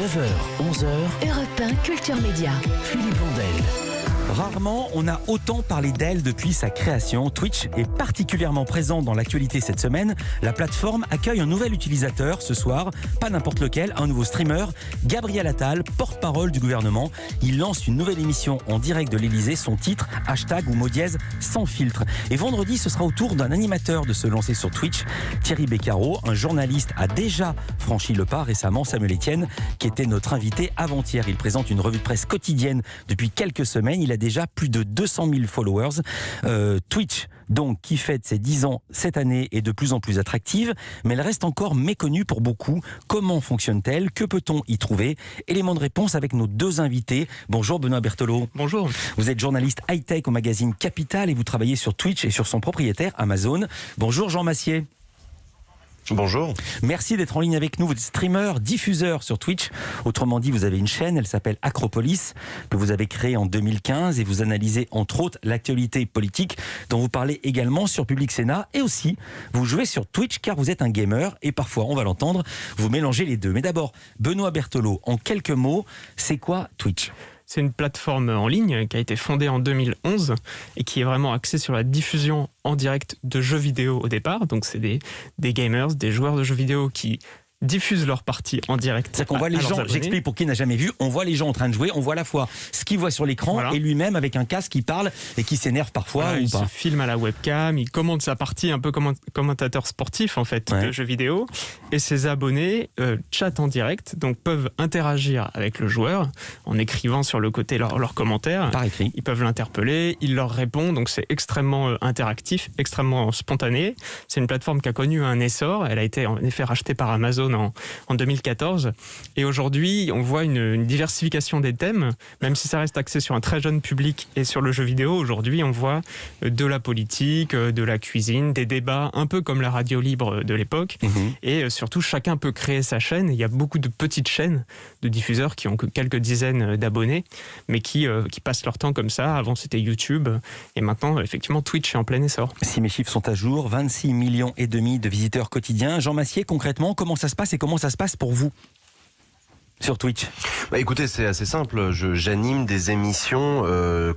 9h, 11h, Europe 1 Culture Média. Philippe Vandel. Rarement, on a autant parlé d'elle depuis sa création. Twitch est particulièrement présent dans l'actualité cette semaine. La plateforme accueille un nouvel utilisateur ce soir, pas n'importe lequel, un nouveau streamer, Gabriel Attal, porte-parole du gouvernement. Il lance une nouvelle émission en direct de l'Elysée, son titre, hashtag ou mot dièse, sans filtre. Et vendredi, ce sera au tour d'un animateur de se lancer sur Twitch. Thierry Beccaro, un journaliste, a déjà franchi le pas récemment. Samuel Etienne, qui était notre invité avant-hier. Il présente une revue de presse quotidienne depuis quelques semaines. Il a déjà plus de 200 000 followers. Twitch, donc, qui fête ses 10 ans cette année, est de plus en plus attractive, mais elle reste encore méconnue pour beaucoup. Comment fonctionne-t-elle? Que peut-on y trouver? Élément de réponse avec nos deux invités. Bonjour Benoît Berthelot. Bonjour. Vous êtes journaliste high-tech au magazine Capital et vous travaillez sur Twitch et sur son propriétaire Amazon. Bonjour Jean Massier. Bonjour. Merci d'être en ligne avec nous. Vous êtes streamer, diffuseur sur Twitch. Autrement dit, vous avez une chaîne, elle s'appelle Acropolis, que vous avez créée en 2015 et vous analysez entre autres l'actualité politique dont vous parlez également sur Public Sénat et aussi vous jouez sur Twitch car vous êtes un gamer et parfois, on va l'entendre, vous mélangez les deux. Mais d'abord, Benoît Berthelot, en quelques mots, c'est quoi Twitch ? C'est une plateforme en ligne qui a été fondée en 2011 et qui est vraiment axée sur la diffusion en direct de jeux vidéo au départ. Donc c'est des gamers, des joueurs de jeux vidéo qui diffusent leur partie en direct. C'est-à-dire qu'on voit les gens, j'explique pour qui n'a jamais vu, on voit les gens en train de jouer, on voit à la fois ce qu'ils voient sur l'écran voilà. Et lui-même avec un casque qui parle et qui s'énerve parfois voilà, ou il pas. se filme à la webcam, il commente sa partie un peu comme commentateur sportif en fait de jeux vidéo et ses abonnés chatent en direct, donc peuvent interagir avec le joueur en écrivant sur le côté leurs commentaires. Par écrit. Ils peuvent l'interpeller, il leur répond, donc c'est extrêmement interactif, extrêmement spontané. C'est une plateforme qui a connu un essor, elle a été en effet rachetée par Amazon en 2014. Et aujourd'hui, on voit une diversification des thèmes, même si ça reste axé sur un très jeune public et sur le jeu vidéo. Aujourd'hui, on voit de la politique, de la cuisine, des débats, un peu comme la radio libre de l'époque. Et surtout, chacun peut créer sa chaîne. Il y a beaucoup de petites chaînes de diffuseurs qui ont que quelques dizaines d'abonnés, mais qui passent leur temps comme ça. Avant, c'était YouTube. Et maintenant, effectivement, Twitch est en plein essor. Si mes chiffres sont à jour, 26,5 millions de visiteurs quotidiens. Jean Massier, concrètement, comment ça se passe et comment ça se passe pour vous sur Twitch? Écoutez, c'est assez simple. J'anime des émissions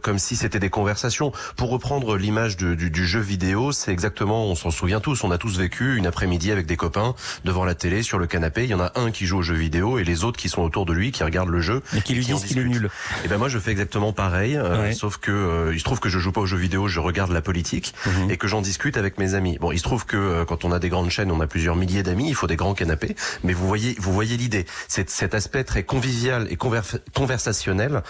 comme si c'était des conversations. Pour reprendre l'image du jeu vidéo, c'est exactement, on s'en souvient tous, on a tous vécu une après-midi avec des copains devant la télé, sur le canapé. Il y en a un qui joue au jeu vidéo et les autres qui sont autour de lui, qui regardent le jeu. Et qui lui disent qu'il est nul. Et ben moi, je fais exactement pareil, sauf que il se trouve que je joue pas aux jeux vidéo, je regarde la politique et que j'en discute avec mes amis. Bon, il se trouve que quand on a des grandes chaînes, on a plusieurs milliers d'amis, il faut des grands canapés. Mais vous voyez l'idée. C'est cet aspect très convivial et conversationnel,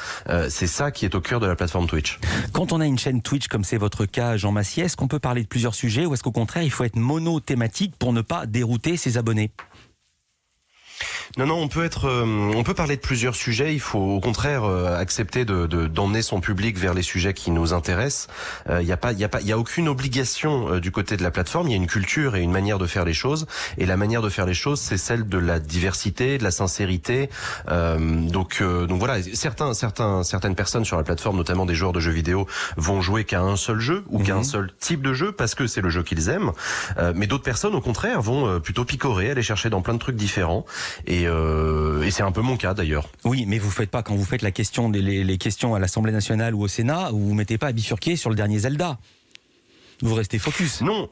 c'est ça qui est au cœur de la plateforme Twitch. Quand on a une chaîne Twitch comme c'est votre cas, Jean Massier, est-ce qu'on peut parler de plusieurs sujets ou est-ce qu'au contraire il faut être monothématique pour ne pas dérouter ses abonnés ? Non, on peut parler de plusieurs sujets. Il faut au contraire accepter d'emmener son public vers les sujets qui nous intéressent. Il y a aucune obligation du côté de la plateforme. Il y a une culture et une manière de faire les choses. Et la manière de faire les choses, c'est celle de la diversité, de la sincérité. Donc voilà, certaines personnes sur la plateforme, notamment des joueurs de jeux vidéo, vont jouer qu'à un seul jeu ou qu'à un seul type de jeu parce que c'est le jeu qu'ils aiment. Mais d'autres personnes, au contraire, vont plutôt picorer, aller chercher dans plein de trucs différents. Et c'est un peu mon cas d'ailleurs. Oui, mais vous faites pas, quand vous faites les questions à l'Assemblée nationale ou au Sénat, vous mettez pas à bifurquer sur le dernier Zelda. Vous restez focus. Non.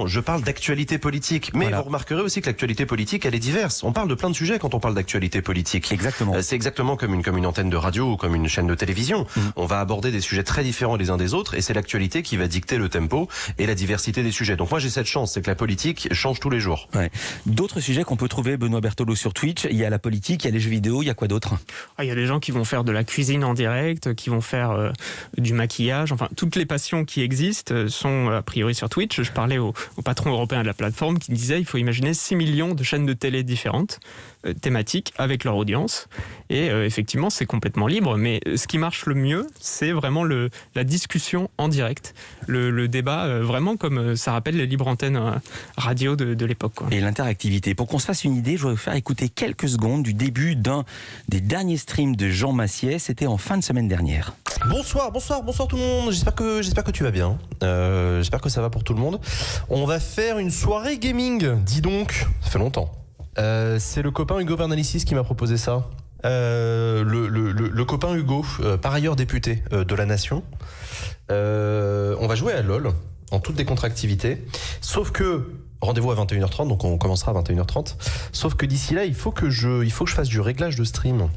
Je parle d'actualité politique. Mais Vous remarquerez aussi que l'actualité politique, elle est diverse. On parle de plein de sujets quand on parle d'actualité politique. Exactement. C'est exactement comme une antenne de radio ou comme une chaîne de télévision. On va aborder des sujets très différents les uns des autres et c'est l'actualité qui va dicter le tempo et la diversité des sujets. Donc moi, j'ai cette chance, c'est que la politique change tous les jours. Ouais. D'autres sujets qu'on peut trouver, Benoît Berthelot, sur Twitch, il y a la politique, il y a les jeux vidéo, il y a quoi d'autre ? Il y a des gens qui vont faire de la cuisine en direct, qui vont faire du maquillage. Enfin, toutes les passions qui existent sont a priori sur Twitch. Je parlais au patron européen de la plateforme qui disait il faut imaginer 6 millions de chaînes de télé différentes, thématiques, avec leur audience. Et effectivement, c'est complètement libre. Mais ce qui marche le mieux, c'est vraiment la discussion en direct. Le débat, vraiment comme ça rappelle les libres antennes radio de l'époque. Et l'interactivité. Pour qu'on se fasse une idée, je vais vous faire écouter quelques secondes du début d'un des derniers streams de Jean Massier. C'était en fin de semaine dernière. Bonsoir tout le monde. J'espère que tu vas bien. J'espère que ça va pour tout le monde. On va faire une soirée gaming. Dis donc, ça fait longtemps. C'est le copain Hugo Bernalicis qui m'a proposé ça. le copain Hugo, par ailleurs député de la Nation. On va jouer à LOL en toute décontractivité. Sauf que rendez-vous à 21h30, donc on commencera à 21h30. Sauf que d'ici là, il faut que je fasse du réglage de stream.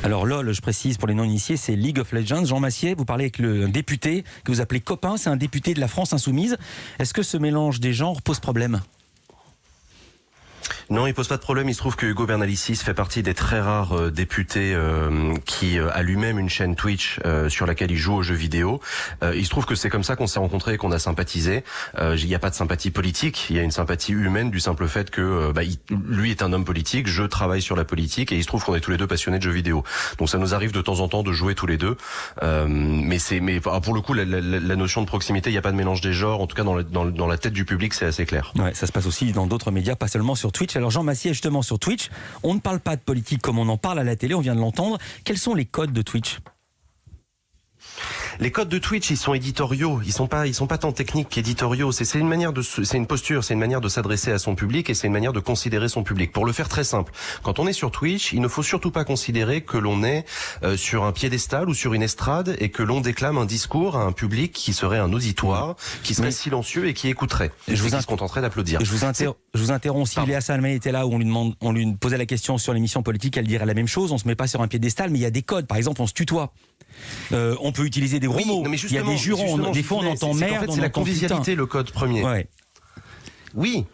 Alors LOL, je précise pour les non-initiés, c'est League of Legends. Jean Massier, vous parlez avec le député que vous appelez copain, c'est un député de la France Insoumise. Est-ce que ce mélange des genres pose problème ? Non, il pose pas de problème. Il se trouve que Hugo Bernalicis fait partie des très rares députés qui a lui-même une chaîne Twitch sur laquelle il joue aux jeux vidéo. Il se trouve que c'est comme ça qu'on s'est rencontrés et qu'on a sympathisé. Il n'y a pas de sympathie politique, il y a une sympathie humaine du simple fait que lui est un homme politique, je travaille sur la politique et il se trouve qu'on est tous les deux passionnés de jeux vidéo. Donc ça nous arrive de temps en temps de jouer tous les deux. Mais pour le coup, la notion de proximité, il n'y a pas de mélange des genres. En tout cas, dans la tête du public, c'est assez clair. Ouais, ça se passe aussi dans d'autres médias, pas seulement sur Twitch. Alors Jean Massier, justement sur Twitch, on ne parle pas de politique comme on en parle à la télé, on vient de l'entendre. Quels sont les codes de Twitch ? Les codes de Twitch, ils sont éditoriaux. Ils sont pas tant techniques qu'éditoriaux. C'est une posture, c'est une manière de s'adresser à son public et c'est une manière de considérer son public. Pour le faire très simple, quand on est sur Twitch, il ne faut surtout pas considérer que l'on est sur un piédestal ou sur une estrade et que l'on déclame un discours à un public qui serait un auditoire, qui serait silencieux et qui écouterait. Et qui se contenterait d'applaudir. Je vous interromps. Si Léa Salamé était là où on lui posait la question sur l'émission politique, elle dirait la même chose. On se met pas sur un piédestal, mais il y a des codes. Par exemple, on se tutoie. On peut utiliser des gros mots. Il y a des jurons. Des fois, on entend merde. En fait, c'est la convivialité, le code premier. Ouais. Oui,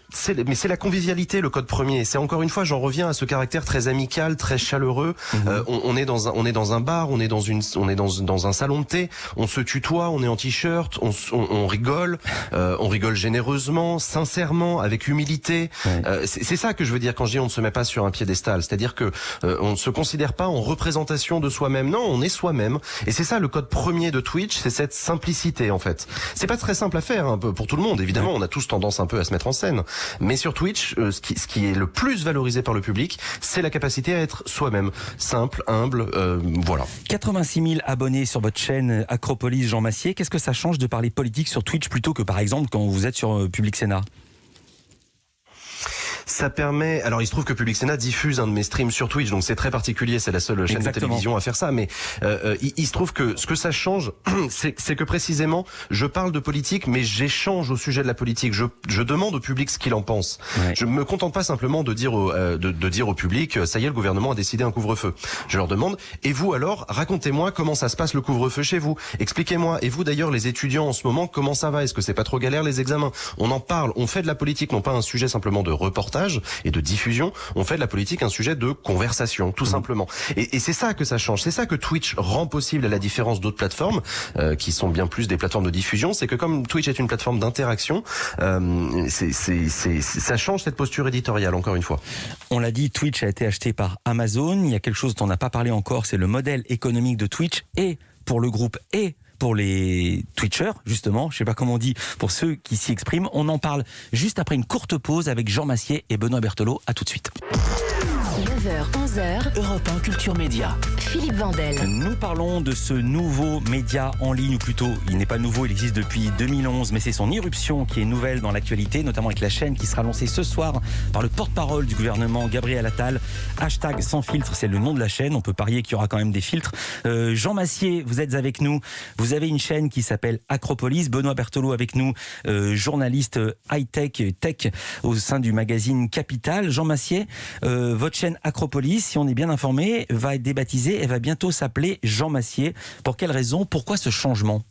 mais c'est la convivialité, le code premier. C'est encore une fois, j'en reviens à ce caractère très amical, très chaleureux. On est dans un bar, on est dans un salon de thé. On se tutoie, on est en t-shirt, on rigole généreusement, sincèrement, avec humilité. Ouais. C'est ça que je veux dire quand je dis on ne se met pas sur un piédestal. C'est-à-dire que on ne se considère pas en représentation de soi-même. Non, on est soi-même. Et c'est ça le code premier de Twitch, c'est cette simplicité en fait. C'est pas très simple à faire un peu pour tout le monde. Évidemment, on a tous tendance un peu à se mettre en scène. Mais sur Twitch, ce qui est le plus valorisé par le public, c'est la capacité à être soi-même, simple, humble, voilà. 86 000 abonnés sur votre chaîne Acropolis, Jean Massier. Qu'est-ce que ça change de parler politique sur Twitch plutôt que par exemple quand vous êtes sur Public Sénat ? Ça permet. Alors, il se trouve que Public Sénat diffuse un de mes streams sur Twitch, donc c'est très particulier. C'est la seule chaîne de télévision à faire ça. Mais il se trouve que ce que ça change, c'est que précisément, je parle de politique, mais j'échange au sujet de la politique. Je demande au public ce qu'il en pense. Ouais. Je me contente pas simplement de dire au public, ça y est, le gouvernement a décidé un couvre-feu. Je leur demande, et vous alors, racontez-moi comment ça se passe le couvre-feu chez vous. Expliquez-moi. Et vous d'ailleurs, les étudiants en ce moment, comment ça va ? Est-ce que c'est pas trop galère les examens ? On en parle. On fait de la politique, non pas un sujet simplement de reportage et de diffusion, on fait de la politique un sujet de conversation, tout simplement. Et c'est ça que ça change, c'est ça que Twitch rend possible à la différence d'autres plateformes, qui sont bien plus des plateformes de diffusion, c'est que comme Twitch est une plateforme d'interaction, ça change cette posture éditoriale, encore une fois. On l'a dit, Twitch a été acheté par Amazon, il y a quelque chose dont on n'a pas parlé encore, c'est le modèle économique de Twitch, et pour le groupe, et pour les Twitchers, justement, je ne sais pas comment on dit, pour ceux qui s'y expriment. On en parle juste après une courte pause avec Jean Massier et Benoît Berthelot. À tout de suite. 9h, 11h, Europe 1 Culture Média. Philippe Vandel. Nous parlons de ce nouveau média en ligne, ou plutôt, il n'est pas nouveau, il existe depuis 2011, mais c'est son irruption qui est nouvelle dans l'actualité, notamment avec la chaîne qui sera lancée ce soir par le porte-parole du gouvernement, Gabriel Attal. Hashtag sans filtre, c'est le nom de la chaîne. On peut parier qu'il y aura quand même des filtres. Jean Massier, vous êtes avec nous. Vous avez une chaîne qui s'appelle Acropolis. Benoît Berthelot avec nous, journaliste high-tech, tech au sein du magazine Capital. Jean Massier, votre chaîne Acropolis, si on est bien informé, va être débaptisée. Elle va bientôt s'appeler Jean Massier. Pour quelle raison ? Pourquoi ce changement ?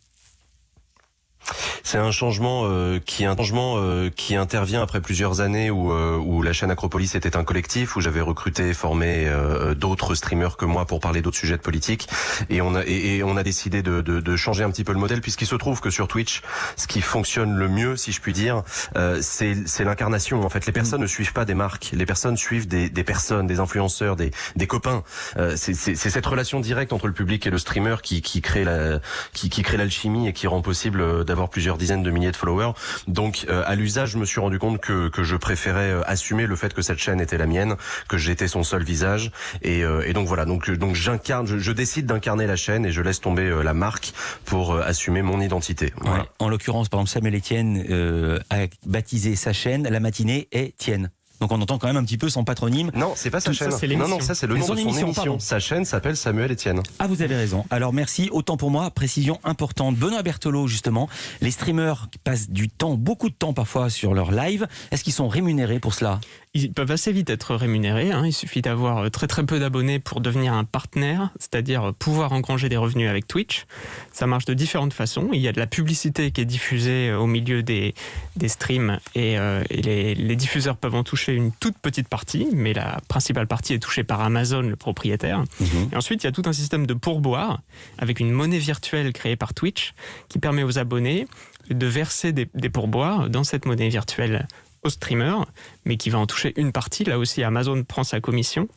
C'est un changement qui intervient après plusieurs années où la chaîne Acropolis était un collectif, où j'avais recruté et formé d'autres streamers que moi pour parler d'autres sujets de politique, et on a décidé de changer un petit peu le modèle, puisqu'il se trouve que sur Twitch, ce qui fonctionne le mieux, si je puis dire, c'est l'incarnation. En fait, les personnes ne suivent pas des marques, les personnes suivent des personnes, des influenceurs, des copains. C'est cette relation directe entre le public et le streamer qui crée l'alchimie et qui rend possible d'avoir plusieurs dizaines de milliers de followers. Donc à l'usage, je me suis rendu compte que je préférais assumer le fait que cette chaîne était la mienne, que j'étais son seul visage, et donc voilà, donc je décide d'incarner la chaîne et je laisse tomber la marque pour assumer mon identité. Voilà. Ouais. En l'occurrence, par exemple, Samuel Etienne a baptisé sa chaîne La Matinée est Tienne. Donc on entend quand même un petit peu son patronyme. Non, c'est pas sa chaîne. Ça, c'est non, ça c'est le nom de son émission. Pardon. Sa chaîne s'appelle Samuel Etienne. Ah, vous avez raison. Alors merci, autant pour moi, précision importante. Benoît Berthelot, justement, les streamers qui passent du temps, beaucoup de temps parfois sur leur live, est-ce qu'ils sont rémunérés pour cela ? Ils peuvent assez vite être rémunérés. Il suffit d'avoir très très peu d'abonnés pour devenir un partenaire, c'est-à-dire pouvoir engranger des revenus avec Twitch. Ça marche de différentes façons. Il y a de la publicité qui est diffusée au milieu des streams et les diffuseurs peuvent en toucher une toute petite partie, mais la principale partie est touchée par Amazon, le propriétaire. Et ensuite, il y a tout un système de pourboire avec une monnaie virtuelle créée par Twitch qui permet aux abonnés de verser des pourboires dans cette monnaie virtuelle au streamer, mais qui va en toucher une partie. Là aussi, Amazon prend sa commission.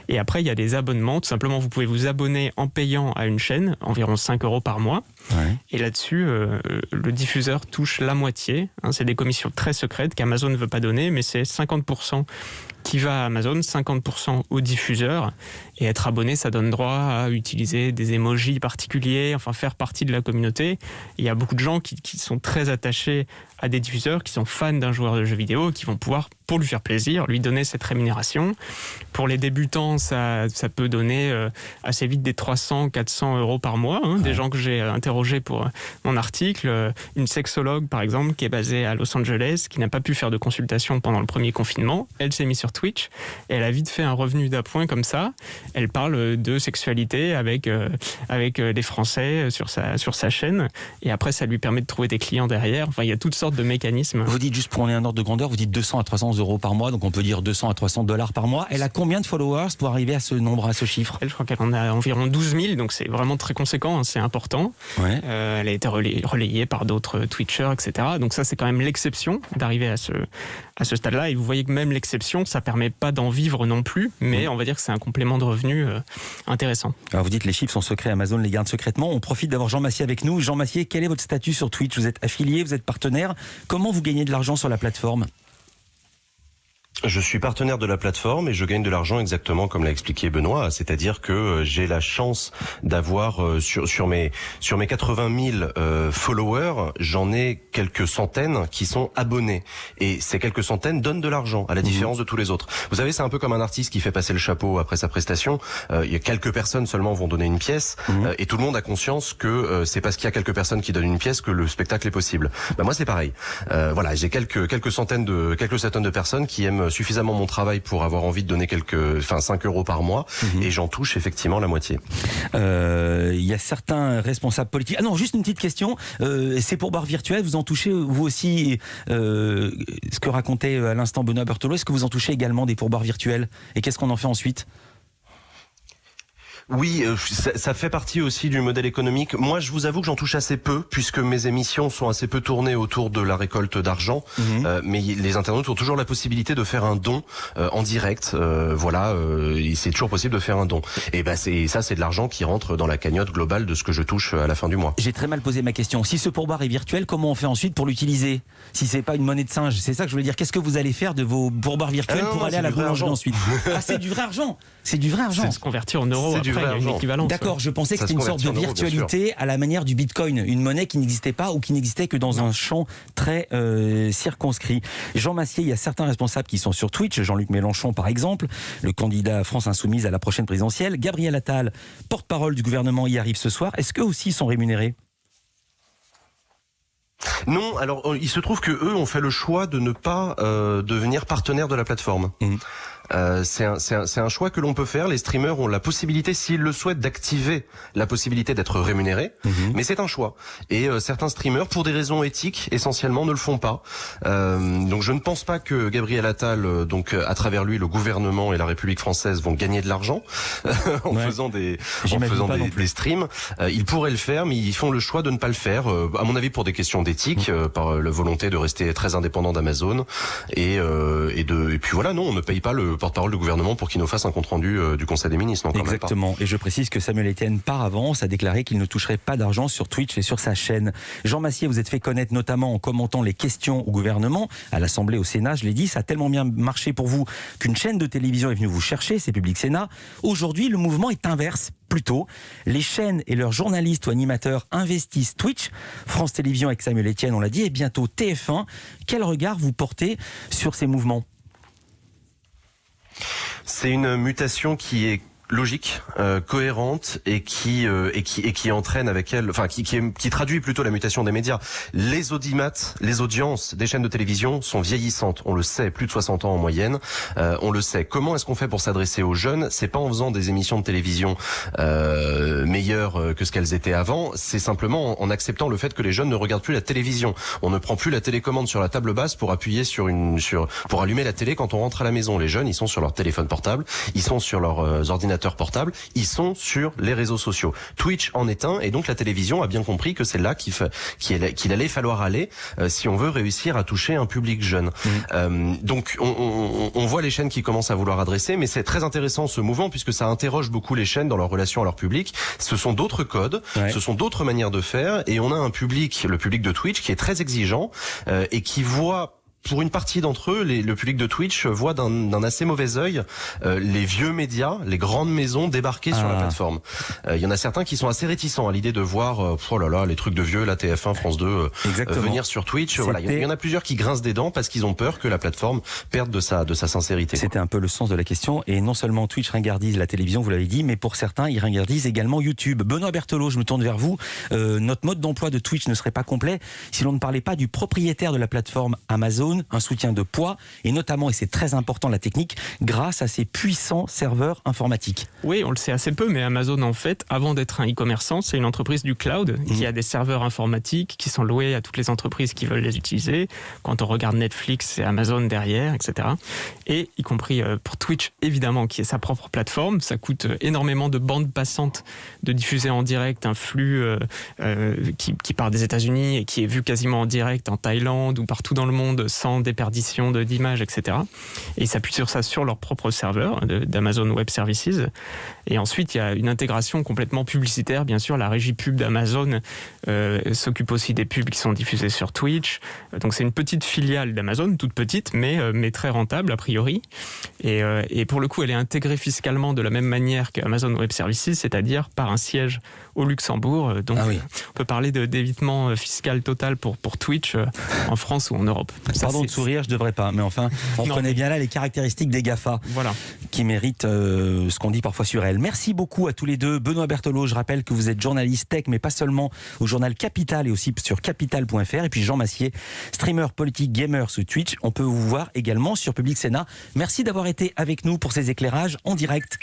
Et après, il y a des abonnements. Tout simplement, vous pouvez vous abonner en payant à une chaîne, environ 5 € par mois. Ouais. Et là-dessus, le diffuseur touche la moitié. C'est des commissions très secrètes qu'Amazon ne veut pas donner, mais c'est 50% qui va à Amazon, 50% au diffuseur. Et être abonné, ça donne droit à utiliser des emojis particuliers, enfin faire partie de la communauté. Il y a beaucoup de gens qui sont très attachés à des diffuseurs, qui sont fans d'un joueur de jeux vidéo, qui vont pouvoir, pour lui faire plaisir, lui donner cette rémunération. Pour les débutants, ça peut donner assez vite des 300-400 € par mois. Des gens que j'ai interrogés pour mon article. Une sexologue, par exemple, qui est basée à Los Angeles, qui n'a pas pu faire de consultation pendant le premier confinement. Elle s'est mise sur Twitch et elle a vite fait un revenu d'appoint comme ça. Elle parle de sexualité avec les Français sur sa chaîne. Et après, ça lui permet de trouver des clients derrière. Enfin, il y a toutes sortes de mécanismes. Vous dites, juste pour qu'on ait un ordre de grandeur, vous dites 200 à 300 € par mois, donc on peut dire 200 à 300 $ par mois. Elle a combien de followers pour arriver à ce nombre, à ce chiffre ? Je crois qu'elle en a environ 12 000, donc c'est vraiment très conséquent, c'est important. Ouais. Elle a été relayée par d'autres Twitchers, etc. Donc ça, c'est quand même l'exception d'arriver à ce stade-là. Et vous voyez que même l'exception, ça permet pas d'en vivre non plus, mais on va dire que c'est un complément de revenu intéressant. Alors vous dites les chiffres sont secrets, Amazon les garde secrètement. On profite d'avoir Jean Massier avec nous. Jean Massier, quel est votre statut sur Twitch ? Vous êtes affilié, vous êtes partenaire. Comment vous gagnez de l'argent sur la plateforme ? Je suis partenaire de la plateforme et je gagne de l'argent exactement comme l'a expliqué Benoît, c'est-à-dire que j'ai la chance d'avoir sur mes 80 000 followers, j'en ai quelques centaines qui sont abonnés et ces quelques centaines donnent de l'argent à la différence de tous les autres. Vous savez, c'est un peu comme un artiste qui fait passer le chapeau après sa prestation. Il y a quelques personnes seulement vont donner une pièce et tout le monde a conscience que c'est parce qu'il y a quelques personnes qui donnent une pièce que le spectacle est possible. Moi c'est pareil. Voilà, j'ai quelques centaines de personnes qui aiment suffisamment mon travail pour avoir envie de donner 5 € par mois et j'en touche effectivement la moitié. Il y a certains responsables politiques. Ah non, juste une petite question. Ces pourboires virtuels, vous en touchez vous aussi ce que racontait à l'instant Benoît Berthelot, est-ce que vous en touchez également des pourboires virtuels ? Et qu'est-ce qu'on en fait ensuite ? Oui, ça fait partie aussi du modèle économique. Moi, je vous avoue que j'en touche assez peu, puisque mes émissions sont assez peu tournées autour de la récolte d'argent. Mais les internautes ont toujours la possibilité de faire un don en direct. C'est toujours possible de faire un don. Et c'est de l'argent qui rentre dans la cagnotte globale de ce que je touche à la fin du mois. J'ai très mal posé ma question. Si ce pourboire est virtuel, comment on fait ensuite pour l'utiliser ? Si c'est pas une monnaie de singe, c'est ça que je voulais dire. Qu'est-ce que vous allez faire de vos pourboires virtuels pour aller à la boulangerie ensuite ? Ah, c'est du vrai argent. C'est du vrai argent. C'est se convertir en euros. Après, il y a une équivalence. D'accord, je pensais que c'était une sorte de virtualité à la manière du Bitcoin, une monnaie qui n'existait pas ou qui n'existait que dans un champ très circonscrit. Jean Massier, il y a certains responsables qui sont sur Twitch, Jean-Luc Mélenchon par exemple, le candidat France Insoumise à la prochaine présidentielle, Gabriel Attal, porte-parole du gouvernement, y arrive ce soir. Est-ce qu'eux aussi sont rémunérés ? Non, alors il se trouve que eux ont fait le choix de ne pas devenir partenaire de la plateforme. C'est un choix que l'on peut faire. Les streamers ont la possibilité, s'ils le souhaitent, d'activer la possibilité d'être rémunérés. Mais c'est un choix. Et certains streamers, pour des raisons éthiques, essentiellement, ne le font pas. Donc je ne pense pas que Gabriel Attal, à travers lui, le gouvernement et la République française vont gagner de l'argent en faisant des streams. Ils pourraient le faire, mais ils font le choix de ne pas le faire. À mon avis, pour des questions d'éthique, par la volonté de rester très indépendant d'Amazon. Et puis voilà, non, on ne paye pas le porte-parole du gouvernement pour qu'il nous fasse un compte-rendu du Conseil des ministres. Exactement. Et je précise que Samuel Etienne, par avance, a déclaré qu'il ne toucherait pas d'argent sur Twitch et sur sa chaîne. Jean Massier, vous êtes fait connaître notamment en commentant les questions au gouvernement, à l'Assemblée, au Sénat, je l'ai dit, ça a tellement bien marché pour vous qu'une chaîne de télévision est venue vous chercher, c'est Public Sénat. Aujourd'hui, le mouvement est inverse. Plutôt, les chaînes et leurs journalistes ou animateurs investissent Twitch, France Télévisions avec Samuel Etienne, on l'a dit, et bientôt TF1. Quel regard vous portez sur ces mouvements ? C'est une mutation qui est logique, cohérente et qui entraîne avec elle, enfin qui traduit plutôt la mutation des médias. Les audimates, les audiences des chaînes de télévision sont vieillissantes. On le sait, plus de 60 ans en moyenne. On le sait. Comment est-ce qu'on fait pour s'adresser aux jeunes ? C'est pas en faisant des émissions de télévision meilleures que ce qu'elles étaient avant. C'est simplement en acceptant le fait que les jeunes ne regardent plus la télévision. On ne prend plus la télécommande sur la table basse pour appuyer pour allumer la télé quand on rentre à la maison. Les jeunes, ils sont sur leur téléphone portable, ils sont sur leurs ordinateurs portables, ils sont sur les réseaux sociaux. Twitch en est un, et donc la télévision a bien compris que c'est là qu'il allait falloir aller si on veut réussir à toucher un public jeune. Donc on voit les chaînes qui commencent à vouloir adresser, mais c'est très intéressant ce mouvement puisque ça interroge beaucoup les chaînes dans leur relation à leur public. Ce sont d'autres codes, ce sont d'autres manières de faire, et on a un public, le public de Twitch, qui est très exigeant et qui voit, pour une partie d'entre eux, le public de Twitch voit d'un assez mauvais œil les vieux médias, les grandes maisons débarquer sur la plateforme. Il y en a certains qui sont assez réticents à l'idée de voir les trucs de vieux, la TF1, France 2 venir sur Twitch. Voilà, il y en a plusieurs qui grincent des dents parce qu'ils ont peur que la plateforme perde de sa sincérité. C'était un peu le sens de la question, et non seulement Twitch ringardise la télévision, vous l'avez dit, mais pour certains, ils ringardisent également YouTube. Benoît Berthelot, je me tourne vers vous. Notre mode d'emploi de Twitch ne serait pas complet si l'on ne parlait pas du propriétaire de la plateforme Amazon, un soutien de poids, et notamment, et c'est très important la technique, grâce à ses puissants serveurs informatiques. Oui, on le sait assez peu, mais Amazon, en fait, avant d'être un e-commerçant, c'est une entreprise du cloud qui a des serveurs informatiques qui sont loués à toutes les entreprises qui veulent les utiliser. Quand on regarde Netflix, c'est Amazon derrière, etc. Et y compris pour Twitch, évidemment, qui est sa propre plateforme. Ça coûte énormément de bandes passantes de diffuser en direct un flux qui part des États-Unis et qui est vu quasiment en direct en Thaïlande ou partout dans le monde sans déperdition d'images, etc. Et ils s'appuient sur ça sur leur propre serveur d'Amazon Web Services. Et ensuite, il y a une intégration complètement publicitaire. Bien sûr, la régie pub d'Amazon s'occupe aussi des pubs qui sont diffusées sur Twitch. Donc c'est une petite filiale d'Amazon, toute petite, mais très rentable a priori. Et pour le coup, elle est intégrée fiscalement de la même manière qu'Amazon Web Services, c'est-à-dire par un siège au Luxembourg. Donc on peut parler d'évitement fiscal total pour Twitch en France ou en Europe. Pardon de sourire, je devrais pas, mais enfin, on reconnaît bien là les caractéristiques des GAFA qui méritent ce qu'on dit parfois sur elles. Merci beaucoup à tous les deux. Benoît Berthelot, je rappelle que vous êtes journaliste tech, mais pas seulement au journal Capital et aussi sur capital.fr. Et puis Jean Massier, streamer politique gamer sur Twitch. On peut vous voir également sur Public Sénat. Merci d'avoir été avec nous pour ces éclairages en direct.